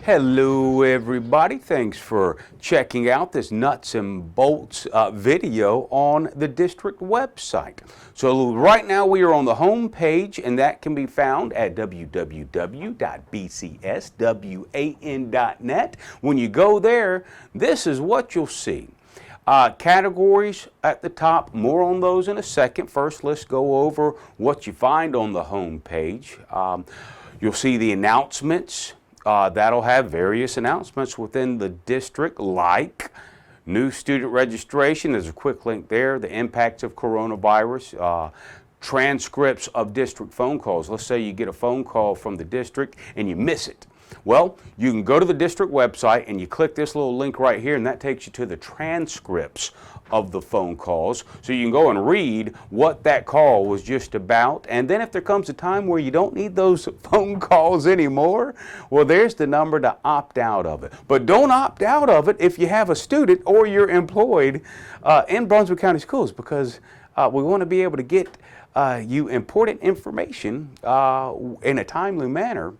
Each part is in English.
Hello everybody, thanks for checking out this nuts and bolts video on the district website. So right now we are on the home page, and that can be found at www.bcswan.net. When you go there, this is what you'll see. Categories at the top, more on those in a second. First, let's go over what you find on the home page. You'll see the announcements. That'll have various announcements within the district, like new student registration. There's a quick link there. The impacts of coronavirus, transcripts of district phone calls. Let's say you get a phone call from the district and you miss it. Well, you can go to the district website and you click this little link right here, and that takes you to the transcripts of the phone calls. So you can go and read what that call was just about. And then if there comes a time where you don't need those phone calls anymore, well, there's the number to opt out of it. But don't opt out of it if you have a student or you're employed in Brunswick County Schools, because we want to be able to get you important information in a timely manner.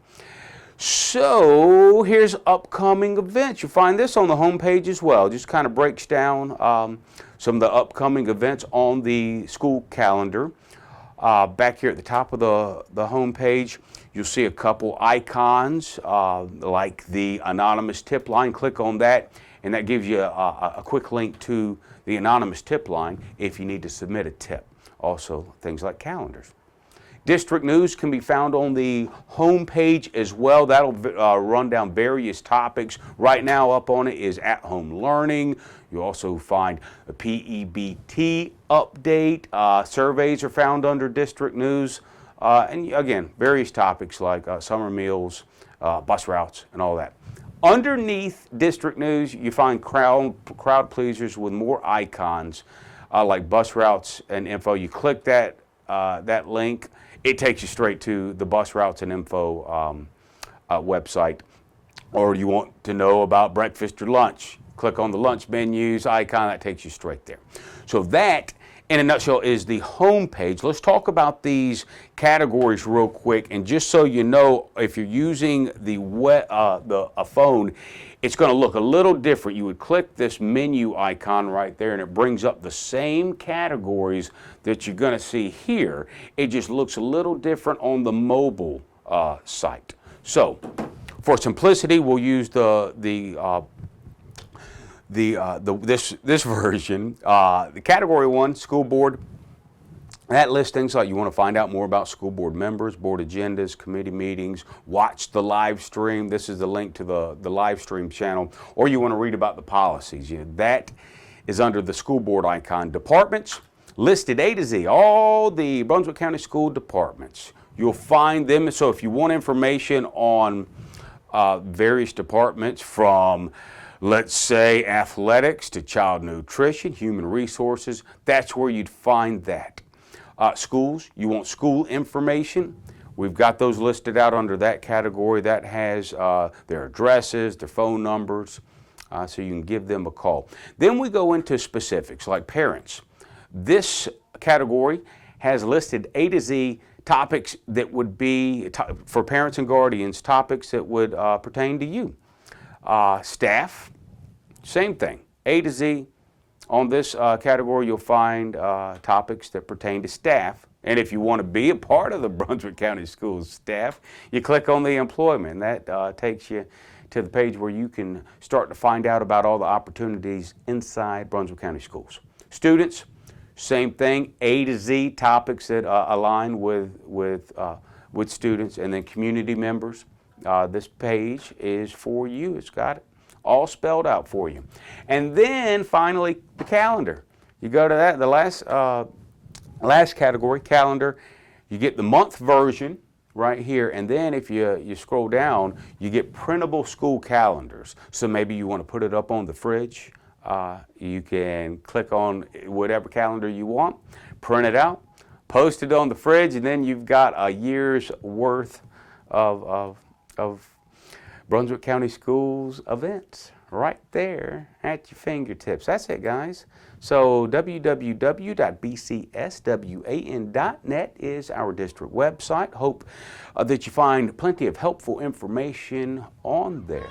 So here's upcoming events. You'll find this on the home page as well. Just kind of breaks down some of the upcoming events on the school calendar. Back here at the top of the home page, you'll see a couple icons like the anonymous tip line. Click on that, and that gives you a quick link to the anonymous tip line if you need to submit a tip. Also, things like calendars. District news can be found on the home page as well. That'll run down various topics. Right now up on it is at-home learning. You also find a PEBT update. Surveys are found under district news. And again, various topics like summer meals, bus routes, and all that. Underneath district news, you find crowd pleasers with more icons like bus routes and info. You click that link, it takes you straight to the bus routes and info website. Or you want to know about breakfast or lunch, click on the lunch menus icon, that takes you straight there. So that, in a nutshell, is the home page. Let's talk about these categories real quick, and just so you know, if you're using a phone, it's going to look a little different. You would click this menu icon right there, and it brings up the same categories that you're going to see here. It just looks a little different on the mobile site. So, for simplicity, we'll use this version. The category 1, school board. That lists things like you want to find out more about school board members, board agendas, committee meetings, watch the live stream. This is the link to the live stream channel. Or you want to read about the policies. That is under the school board icon. Departments, listed A to Z, all the Brunswick County School departments. You'll find them. So if you want information on various departments, from let's say athletics to child nutrition, human resources, that's where you'd find that. Schools, you want school information. We've got those listed out under that category. That has their addresses, their phone numbers, so you can give them a call. Then we go into specifics like parents. This category has listed A to Z topics that would be, for parents and guardians, topics that would pertain to you. Staff, same thing, A to Z. On this category, you'll find topics that pertain to staff. And if you want to be a part of the Brunswick County Schools staff, you click on the employment. That takes you to the page where you can start to find out about all the opportunities inside Brunswick County Schools. Students, same thing, A to Z topics that align with students. And then community members, this page is for you. It's got it all spelled out for you. And then finally, the calendar. You go to that, the last category, calendar. You get the month version right here, and then if you scroll down, you get printable school calendars. So maybe you want to put it up on the fridge. You can click on whatever calendar you want, print it out, post it on the fridge, and then you've got a year's worth of Brunswick County Schools events right there at your fingertips. That's it, guys. So www.bcswan.net is our district website. Hope that you find plenty of helpful information on there.